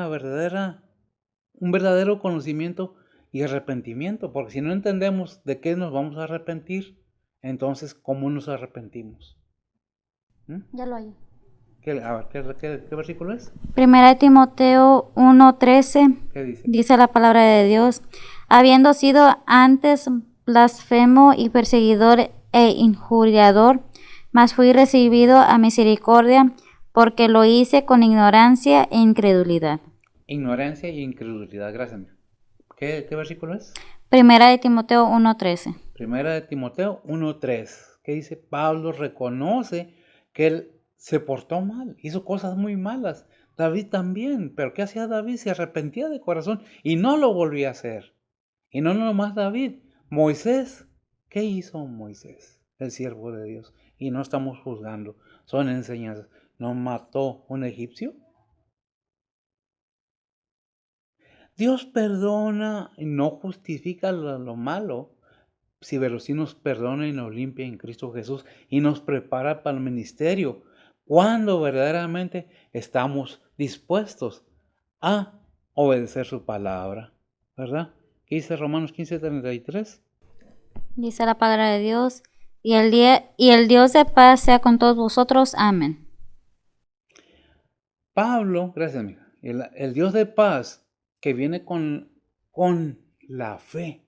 verdadero conocimiento y arrepentimiento. Porque si no entendemos de qué nos vamos a arrepentir, entonces, ¿cómo nos arrepentimos? Ya lo hay. ¿Qué versículo es? Primera de Timoteo 1:13. ¿Qué dice? Dice la palabra de Dios, habiendo sido antes blasfemo y perseguidor e injuriador, mas fui recibido a misericordia, porque lo hice con ignorancia e incredulidad. Ignorancia y incredulidad, gracias. ¿Qué versículo es? Primera de Timoteo 1:13. Primera de Timoteo 1:3, que dice, Pablo reconoce que él se portó mal, hizo cosas muy malas. David también, pero ¿qué hacía David? Se arrepentía de corazón y no lo volvía a hacer. Y no nomás David, Moisés, ¿qué hizo Moisés? El siervo de Dios. Y no estamos juzgando, son enseñanzas. ¿No mató un egipcio? Dios perdona y no justifica lo malo. Pero sí nos perdona y nos limpia en Cristo Jesús y nos prepara para el ministerio cuando verdaderamente estamos dispuestos a obedecer su palabra, ¿verdad? ¿Qué dice Romanos 15:33? Dice la palabra de Dios, y el Dios de paz sea con todos vosotros. Amén. Pablo, gracias amiga, el Dios de paz que viene con la fe,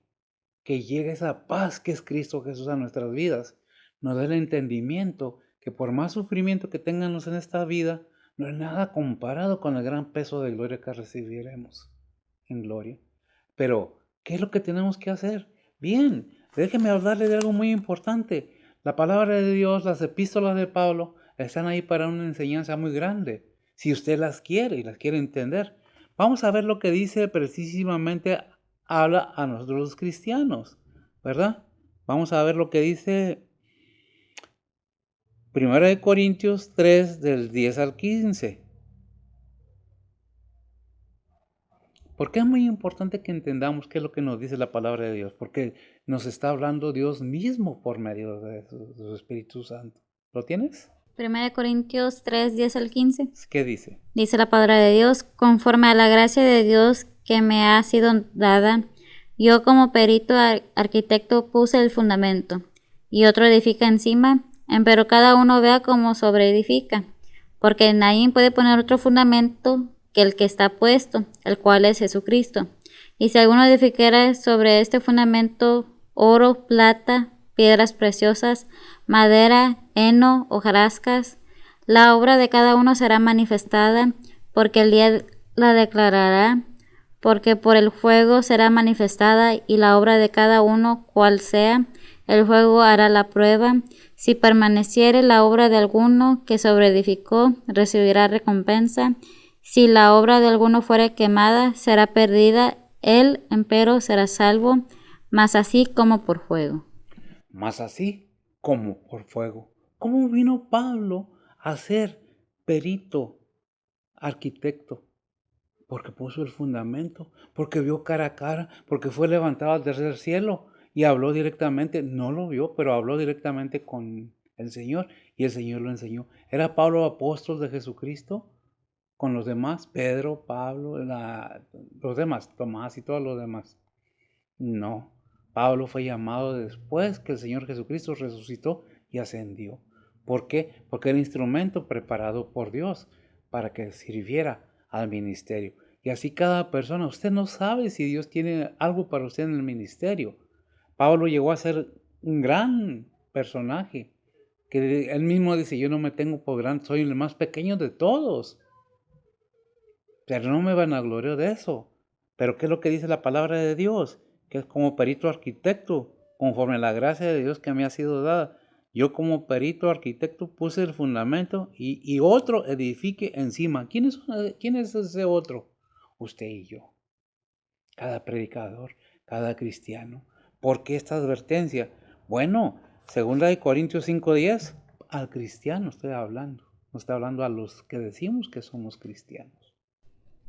que llegue esa paz que es Cristo Jesús a nuestras vidas, nos da el entendimiento que por más sufrimiento que tengamos en esta vida, no es nada comparado con el gran peso de gloria que recibiremos en gloria. Pero, ¿qué es lo que tenemos que hacer? Bien, déjeme hablarle de algo muy importante. La palabra de Dios, las epístolas de Pablo, están ahí para una enseñanza muy grande, si usted las quiere y las quiere entender. Vamos a ver lo que dice precisamente, habla a nosotros los cristianos, ¿verdad? Vamos a ver lo que dice 1 Corintios 3 del 10 al 15. ¿Por qué es muy importante que entendamos qué es lo que nos dice la palabra de Dios? Porque nos está hablando Dios mismo por medio de su Espíritu Santo. ¿Lo tienes? Primera de Corintios 3, 10 al 15. ¿Qué dice? Dice la palabra de Dios, conforme a la gracia de Dios que me ha sido dada, yo como perito arquitecto puse el fundamento, y otro edifica encima, pero cada uno vea cómo sobreedifica, porque nadie puede poner otro fundamento que el que está puesto, el cual es Jesucristo. Y si alguno edificara sobre este fundamento oro, plata, piedras preciosas, madera, heno, hojarascas, la obra de cada uno será manifestada, porque el día la declarará, porque por el fuego será manifestada, y la obra de cada uno, cual sea, el fuego hará la prueba. Si permaneciere la obra de alguno que sobreedificó, recibirá recompensa. Si la obra de alguno fuere quemada, será perdida, él empero será salvo, mas así como por fuego. Más así como por fuego. ¿Cómo vino Pablo a ser perito, arquitecto? Porque puso el fundamento, porque vio cara a cara, porque fue levantado al tercer cielo y habló directamente, no lo vio, pero habló directamente con el Señor y el Señor lo enseñó. ¿Era Pablo apóstol de Jesucristo con los demás? Pedro, Pablo, los demás, Tomás y todos los demás. No, Pablo fue llamado después que el Señor Jesucristo resucitó y ascendió. ¿Por qué? Porque era instrumento preparado por Dios para que sirviera al ministerio. Y así cada persona, usted no sabe si Dios tiene algo para usted en el ministerio. Pablo llegó a ser un gran personaje, que él mismo dice, yo no me tengo por grande, soy el más pequeño de todos. Pero no me vanagloreo de eso. Pero ¿qué es lo que dice la palabra de Dios? Que es como perito arquitecto, conforme a la gracia de Dios que me ha sido dada. Yo como perito arquitecto puse el fundamento y otro edifique encima. ¿Quién es ese otro? Usted y yo. Cada predicador, cada cristiano. ¿Por qué esta advertencia? Bueno, 2 Corintios 5:10, al cristiano estoy hablando. No estoy hablando a los que decimos que somos cristianos.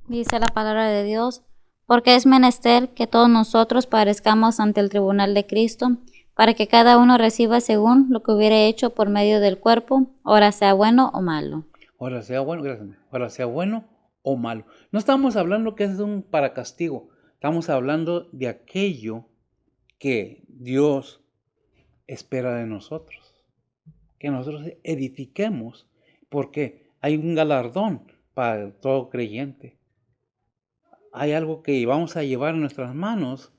Dice la palabra de Dios, porque es menester que todos nosotros parezcamos ante el tribunal de Cristo, para que cada uno reciba según lo que hubiere hecho por medio del cuerpo, ora sea bueno o malo. Ahora sea bueno, gracias. Ahora sea bueno o malo. No estamos hablando que es un para castigo. Estamos hablando de aquello que Dios espera de nosotros. Que nosotros edifiquemos. Porque hay un galardón para todo creyente. Hay algo que vamos a llevar en nuestras manos.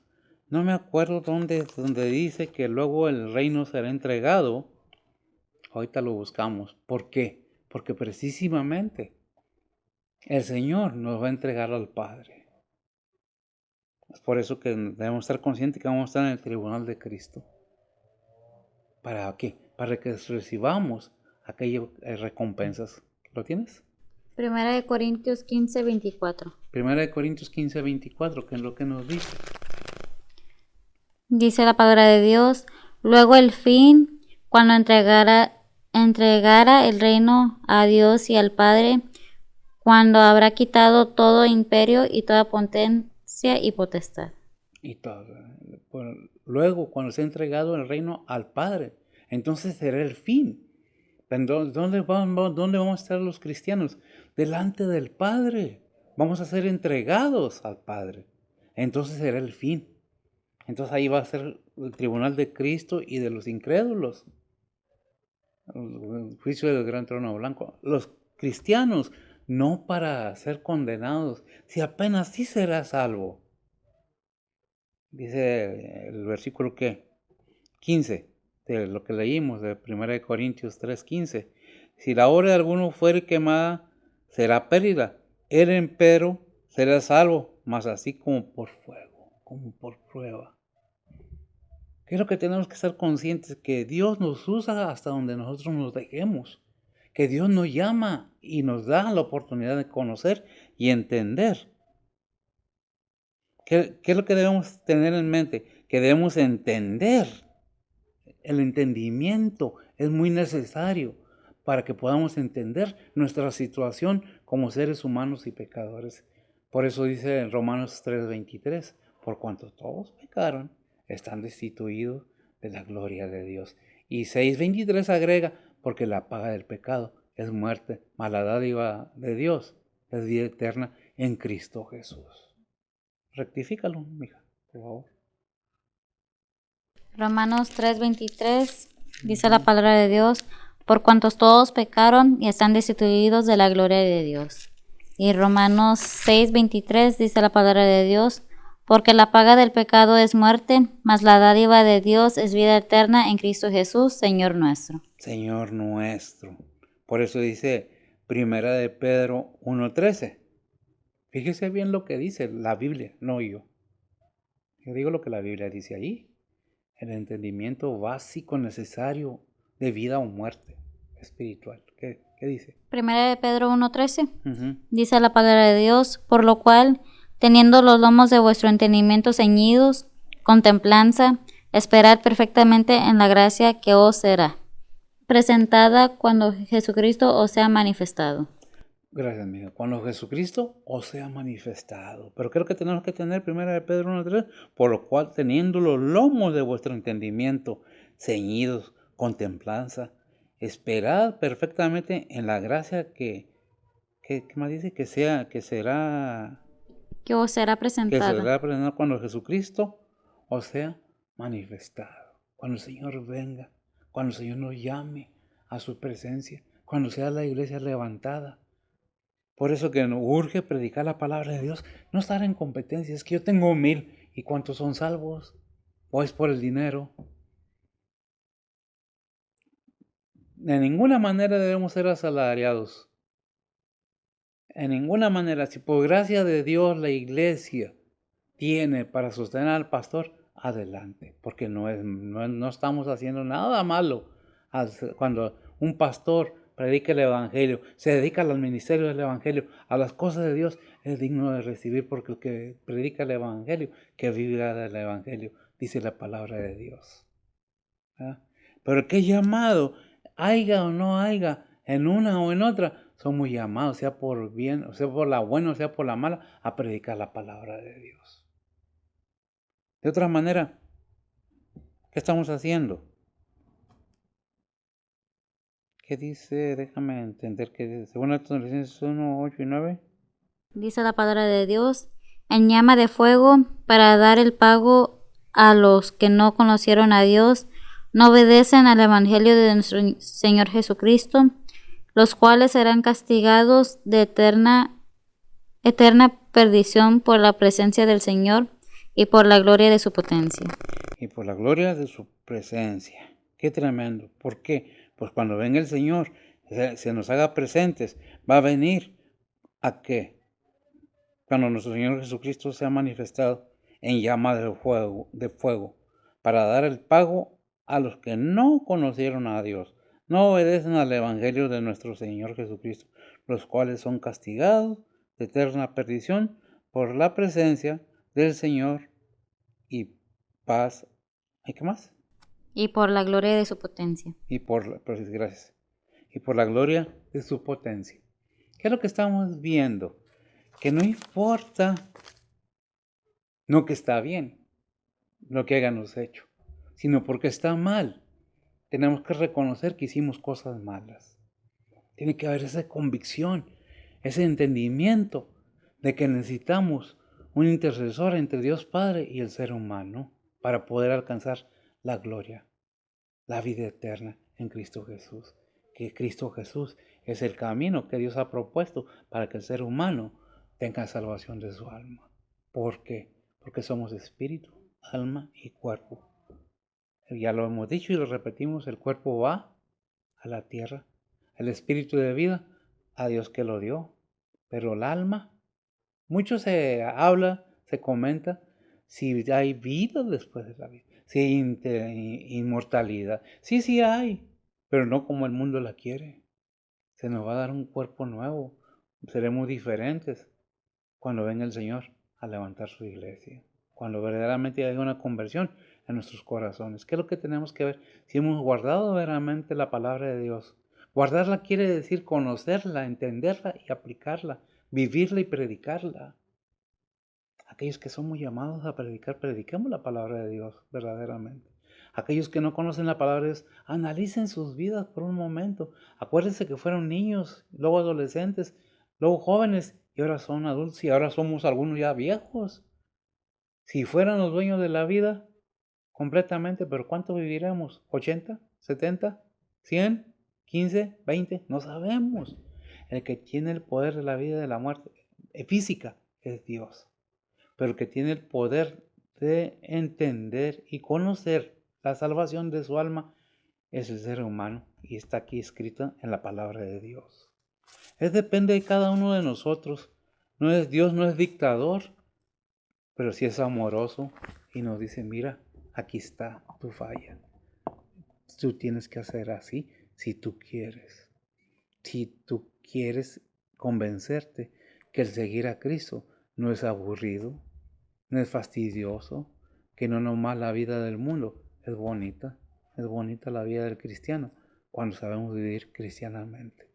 No me acuerdo donde dice que luego el reino será entregado. Ahorita lo buscamos. ¿Por qué? Porque precisamente el Señor nos va a entregar al Padre. Es por eso que debemos estar conscientes que vamos a estar en el tribunal de Cristo. ¿Para qué? Para que recibamos aquellas recompensas. ¿Lo tienes? Primera de Corintios 15, 24. Primera de Corintios 15, 24, que es lo que nos dice. Dice la palabra de Dios, luego el fin, cuando entregara el reino a Dios y al Padre, cuando habrá quitado todo imperio y toda potencia y potestad. Y todo. Luego, cuando se ha entregado el reino al Padre, entonces será el fin. ¿Dónde vamos a estar los cristianos? Delante del Padre. Vamos a ser entregados al Padre. Entonces será el fin. Entonces ahí va a ser el tribunal de Cristo y de los incrédulos. El juicio del gran trono blanco. Los cristianos, no para ser condenados, si apenas sí será salvo. Dice el versículo 15, de lo que leímos de 1 Corintios 3:15. Si la obra de alguno fuere quemada, será pérdida. Él empero será salvo, mas así como por fuego, como por prueba. ¿Qué es lo que tenemos que estar conscientes? Que Dios nos usa hasta donde nosotros nos dejemos. Que Dios nos llama y nos da la oportunidad de conocer y entender. ¿Qué es lo que debemos tener en mente? Que debemos entender. El entendimiento es muy necesario para que podamos entender nuestra situación como seres humanos y pecadores. Por eso dice en Romanos 3:23, por cuanto todos pecaron, están destituidos de la gloria de Dios. Y 6:23 agrega, porque la paga del pecado es muerte, mas la dádiva de Dios es vida eterna en Cristo Jesús. Rectifícalo, mija, por favor. Romanos 3:23 dice la palabra de Dios, por cuantos todos pecaron y están destituidos de la gloria de Dios. Y Romanos 6:23 dice la palabra de Dios, porque la paga del pecado es muerte, mas la dádiva de Dios es vida eterna en Cristo Jesús, Señor nuestro. Señor nuestro. Por eso dice Primera de Pedro 1:13. Fíjese bien lo que dice la Biblia, no yo. Yo digo lo que la Biblia dice allí. El entendimiento básico necesario de vida o muerte espiritual. ¿Qué dice? Primera de Pedro 1:13 Uh-huh. dice la palabra de Dios, por lo cual, teniendo los lomos de vuestro entendimiento ceñidos, con templanza, esperad perfectamente en la gracia que os será presentada cuando Jesucristo os sea manifestado. Gracias, amiga. Cuando Jesucristo os sea manifestado. Pero creo que tenemos que tener Primera de Pedro 1:3, por lo cual, teniendo los lomos de vuestro entendimiento ceñidos con templanza, esperad perfectamente en la gracia ¿qué más dice? Que será os será presentada cuando Jesucristo os sea manifestado. Cuando el Señor venga, cuando el Señor nos llame a su presencia, cuando sea la iglesia levantada. Por eso que nos urge predicar la palabra de Dios, no estar en competencia. Es que yo tengo 1000, ¿y cuántos son salvos? ¿O es por el dinero? De ninguna manera debemos ser asalariados. En ninguna manera. Si por gracia de Dios la iglesia tiene para sostener al pastor, adelante. Porque no estamos haciendo nada malo cuando un pastor predica el evangelio, se dedica al ministerio del evangelio, a las cosas de Dios, es digno de recibir, porque el que predica el evangelio, que viva del evangelio, dice la palabra de Dios. ¿Ah? Pero el que es llamado, haya o no haya, en una o en otra, somos llamados, sea por bien, o sea por la buena, o sea por la mala, a predicar la palabra de Dios. De otra manera, ¿qué estamos haciendo? ¿Qué dice? Déjame entender qué dice. Según la Tesalonicenses 1, 8 y 9. Dice la palabra de Dios, en llama de fuego, para dar el pago a los que no conocieron a Dios, no obedecen al evangelio de nuestro Señor Jesucristo, los cuales serán castigados de eterna perdición por la presencia del Señor y por la gloria de su potencia. Y por la gloria de su presencia. Qué tremendo. ¿Por qué? Pues cuando venga el Señor, se nos haga presentes, va a venir ¿a qué? Cuando nuestro Señor Jesucristo sea manifestado en llama de fuego, para dar el pago a los que no conocieron a Dios, no obedecen al Evangelio de nuestro Señor Jesucristo, los cuales son castigados de eterna perdición por la presencia del Señor y paz. ¿Y qué más? Y por la gloria de su potencia. Gracias. Y por la gloria de su potencia. ¿Qué es lo que estamos viendo? Que no importa no que está bien lo que hayamos hecho, sino porque está mal. Tenemos que reconocer que hicimos cosas malas. Tiene que haber esa convicción, ese entendimiento de que necesitamos un intercesor entre Dios Padre y el ser humano para poder alcanzar la gloria, la vida eterna en Cristo Jesús. Que Cristo Jesús es el camino que Dios ha propuesto para que el ser humano tenga salvación de su alma. ¿Por qué? Porque somos espíritu, alma y cuerpo. Ya lo hemos dicho y lo repetimos, el cuerpo va a la tierra, el espíritu de vida a Dios que lo dio, pero el alma, mucho se habla, se comenta si hay vida después de la vida, si hay inmortalidad. Sí hay, pero no como el mundo la quiere. Se nos va a dar un cuerpo nuevo, seremos diferentes cuando venga el Señor a levantar su iglesia, cuando verdaderamente haya una conversión en nuestros corazones. ¿Qué es lo que tenemos que ver? Si hemos guardado verdaderamente la palabra de Dios. Guardarla quiere decir conocerla, entenderla y aplicarla, vivirla y predicarla. Aquellos que somos llamados a predicar, prediquemos la palabra de Dios verdaderamente. Aquellos que no conocen la palabra de Dios, analicen sus vidas por un momento. Acuérdense que fueron niños, luego adolescentes, luego jóvenes y ahora son adultos y ahora somos algunos ya viejos. Si fueran los dueños de la vida completamente, pero ¿cuánto viviremos? ¿80? ¿70? ¿100? ¿15? ¿20? No sabemos. El que tiene el poder de la vida y de la muerte física es Dios. Pero el que tiene el poder de entender y conocer la salvación de su alma es el ser humano y está aquí escrito en la palabra de Dios. Depende de cada uno de nosotros. Dios no es dictador, pero sí es amoroso y nos dice, mira, aquí está tu falla. Tú tienes que hacer así si tú quieres. Si tú quieres convencerte que el seguir a Cristo no es aburrido, no es fastidioso, que no nomás la vida del mundo es bonita la vida del cristiano cuando sabemos vivir cristianamente.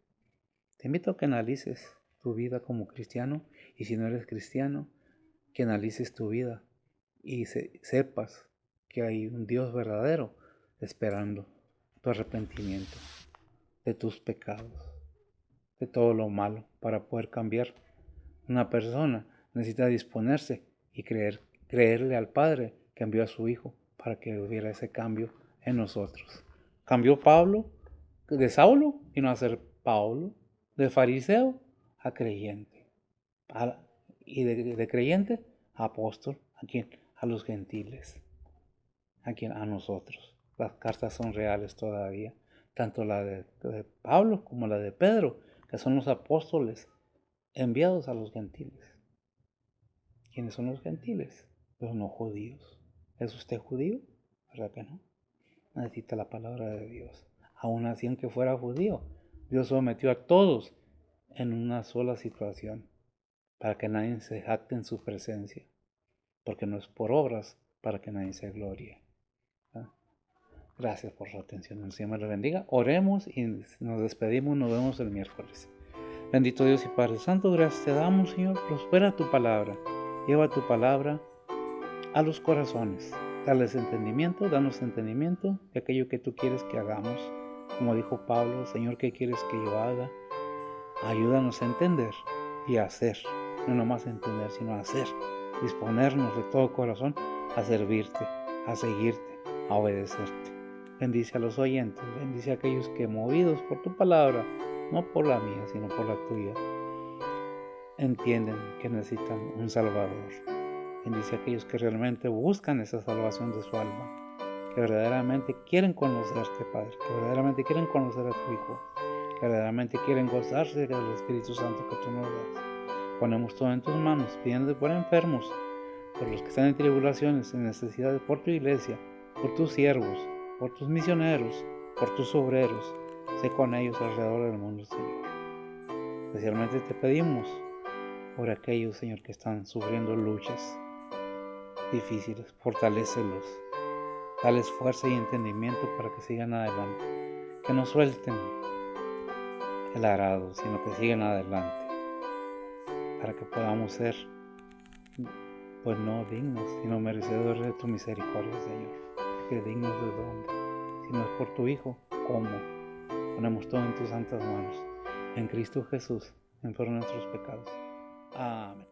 Te invito a que analices tu vida como cristiano y si no eres cristiano, que analices tu vida y sepas que hay un Dios verdadero esperando tu arrepentimiento de tus pecados, de todo lo malo para poder cambiar. Una persona necesita disponerse y creerle al Padre que envió a su Hijo para que hubiera ese cambio en nosotros. Cambió Pablo de Saulo y no a ser Pablo, de fariseo a creyente, y de creyente a apóstol. ¿A quién? A los gentiles. ¿A quién? A nosotros. Las cartas son reales todavía, tanto la de Pablo como la de Pedro, que son los apóstoles enviados a los gentiles. ¿Quiénes son los gentiles? Los no judíos. ¿Es usted judío? ¿Verdad que no? Necesita la palabra de Dios. Aún así, aunque fuera judío, Dios sometió a todos en una sola situación, para que nadie se jacte en su presencia, porque no es por obras para que nadie se glorie. Gracias por su atención. El Señor me lo bendiga. Oremos y nos despedimos. Nos vemos el miércoles. Bendito Dios y Padre Santo, gracias te damos, Señor. Prospera tu palabra. Lleva tu palabra a los corazones. Danos entendimiento de aquello que tú quieres que hagamos. Como dijo Pablo, Señor, ¿qué quieres que yo haga? Ayúdanos a entender y a hacer. No nomás entender, sino a hacer. Disponernos de todo corazón a servirte, a seguirte, a obedecerte. Bendice a los oyentes, bendice a aquellos que movidos por tu palabra, no por la mía, sino por la tuya, entienden que necesitan un Salvador. Bendice a aquellos que realmente buscan esa salvación de su alma, que verdaderamente quieren conocerte, Padre, que verdaderamente quieren conocer a tu Hijo, que verdaderamente quieren gozarse del Espíritu Santo que tú nos das. Ponemos todo en tus manos, pidiendo por enfermos, por los que están en tribulaciones, en necesidades, por tu iglesia, por tus siervos, por tus misioneros, por tus obreros. Sé con ellos alrededor del mundo, Señor. Especialmente te pedimos por aquellos, Señor, que están sufriendo luchas difíciles. Fortalécelos. Dales fuerza y entendimiento para que sigan adelante. Que no suelten el arado, sino que sigan adelante. Para que podamos ser, pues no dignos, sino merecedores de tu misericordia, Señor. Porque dignos de dónde, si no es por tu Hijo, ¿cómo? Ponemos todo en tus santas manos. En Cristo Jesús, en por nuestros pecados. Amén.